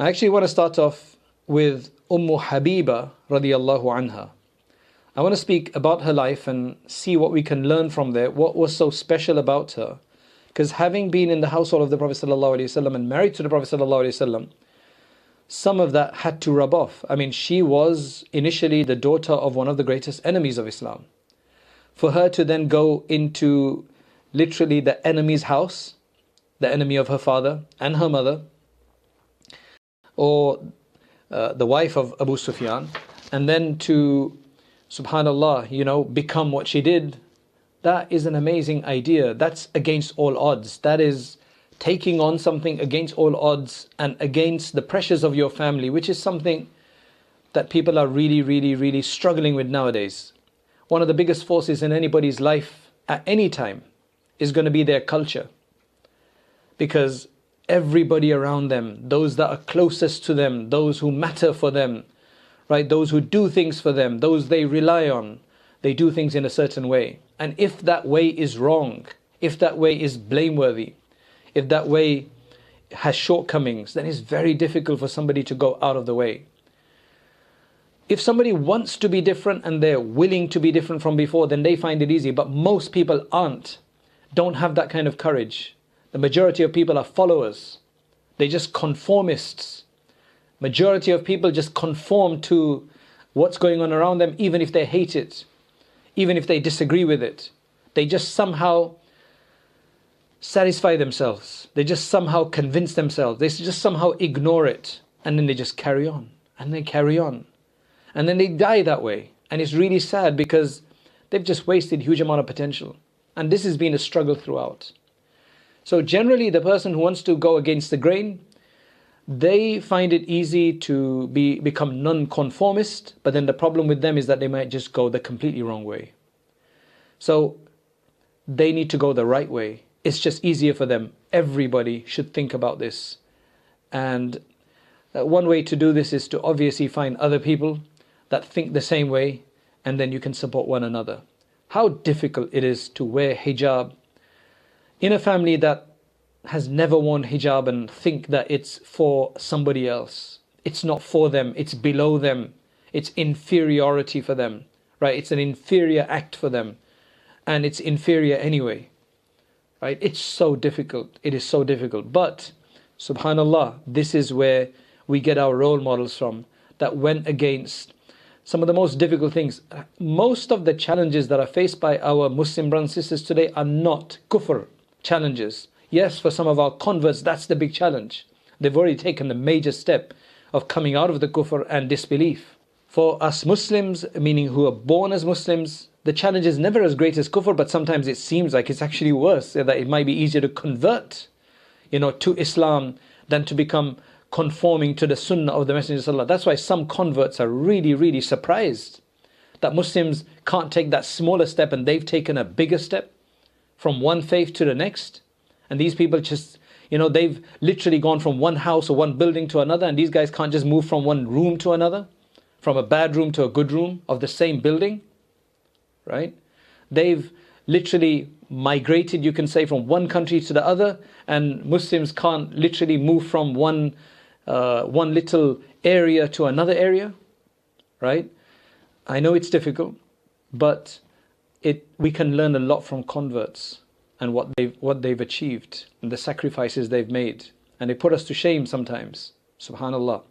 I actually want to start off with Habiba radiyallahu anha. I want to speak about her life and see what we can learn from there, what was so special about her. Because having been in the household of the Prophet ﷺ and married to the Prophet ﷺ, some of that had to rub off. I mean, she was initially the daughter of one of the greatest enemies of Islam. For her to then go into literally the enemy's house, the enemy of her father and her mother, or the wife of Abu Sufyan, and then to, subhanallah, become what she did, that is an amazing idea. That's against all odds. That is taking on something against all odds and against the pressures of your family, which is something that people are really, really, really struggling with nowadays. One of the biggest forces in anybody's life at any time is going to be their culture. Because everybody around them, those that are closest to them, those who matter for them, right? Those who do things for them, those they rely on, they do things in a certain way. And if that way is wrong, if that way is blameworthy, if that way has shortcomings, then it's very difficult for somebody to go out of the way. If somebody wants to be different and they're willing to be different from before, then they find it easy. But most people don't have that kind of courage. The majority of people are followers. They're just conformists. Majority of people just conform to what's going on around them, even if they hate it, even if they disagree with it. They just somehow satisfy themselves. They just somehow convince themselves. They just somehow ignore it. And then they just carry on. And they carry on. And then they die that way. And it's really sad because they've just wasted a huge amount of potential. And this has been a struggle throughout. So generally the person who wants to go against the grain, they find it easy to become non-conformist, but then the problem with them is that they might just go the completely wrong way. So they need to go the right way. It's just easier for them. Everybody should think about this. And one way to do this is to obviously find other people that think the same way, and then you can support one another. How difficult it is to wear hijab in a family that has never worn hijab and think that it's for somebody else. It's not for them, it's below them. It's inferiority for them, right? It's an inferior act for them. And it's inferior anyway, right? It's so difficult. It is so difficult. But, subhanallah, this is where we get our role models from that went against some of the most difficult things. Most of the challenges that are faced by our Muslim brothers and sisters today are not kufr challenges. Yes, for some of our converts, that's the big challenge. They've already taken the major step of coming out of the kufr and disbelief. For us Muslims, meaning who are born as Muslims, the challenge is never as great as kufr, but sometimes it seems like it's actually worse, that it might be easier to convert, to Islam than to become conforming to the sunnah of the Messenger of Allah. That's why some converts are really, really surprised that Muslims can't take that smaller step and they've taken a bigger step from one faith to the next. And these people just, they've literally gone from one house or one building to another, and these guys can't just move from one room to another, from a bad room to a good room of the same building, right? They've literally migrated, you can say, from one country to the other, and Muslims can't literally move from one little area to another area, right? I know it's difficult, but we can learn a lot from converts and what they've achieved and the sacrifices they've made, and they put us to shame sometimes, subhanallah.